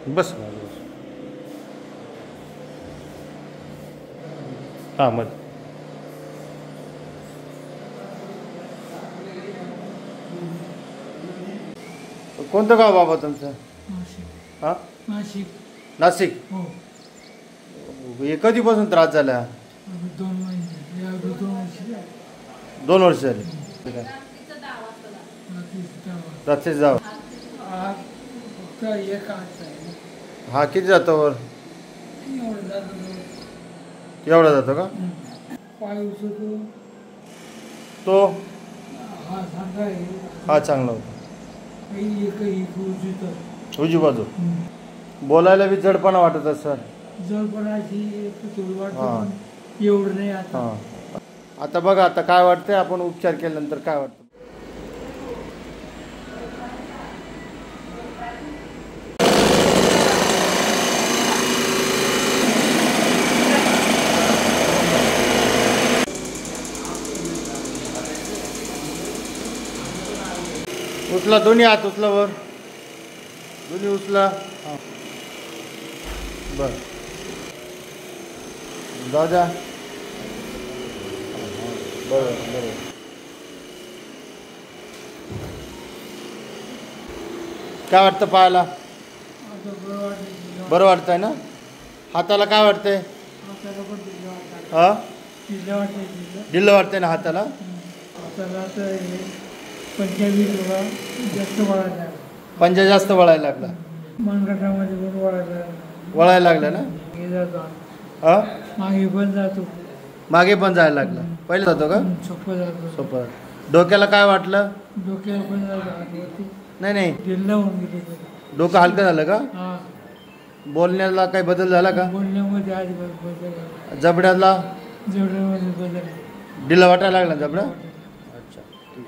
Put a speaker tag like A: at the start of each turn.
A: बस हां मग कोणतं गाव बाबा तुमचं? हां
B: नाशिक.
A: नाशिक.
B: हो.
A: हे कधीपासून त्रास झाला?
B: 2 महिने.
A: 2 वर्ष झाली. रात्री जावं.
B: फक्त एक
A: हा किती जातो वर? एवढा जातो का?
B: पाय उचलतो
A: तो
B: हा
A: चांगला होता.
B: उजवीत
A: उजवी बाजू. बोलायला बी जडपणा वाटत सर.
B: जडपणाची थोडी वाटतं एवढं नाही आता.
A: हां आता बघा आता काय वाटतंय आपण उपचार केल्यानंतर काय वाटतं? उचला दोन्ही हात उचला वर. दोन्ही उचला. बरं जाऊ द्या. बरोबर बरोबर. काय वाटतं पायाला? बरं वाटतंय ना? हाताला काय वाटतंय? हां ढिल्लं वाटतंय ना हाताला? पंजा जास्त वळायला लागला.
B: मनगटामध्ये
A: वळायला लागला ना? हां
B: मागे पण जातो.
A: मागे पण जायला लागला. पहिले जातो का?
B: सोपं जातो.
A: सोपं. डोक्याला काय वाटलं?
B: डोक्याला पण जातो.
A: नाही
B: ढिल्लं होऊन गेली.
A: डोकं हलकं झालं का?
B: हां.
A: बोलण्याला काही बदल झाला का?
B: बोलण्यामध्ये आज बदल.
A: जबड्याला
B: जबड्यामध्ये बदल.
A: ढिला वाटायला लागला जबडा? अच्छा ठीक.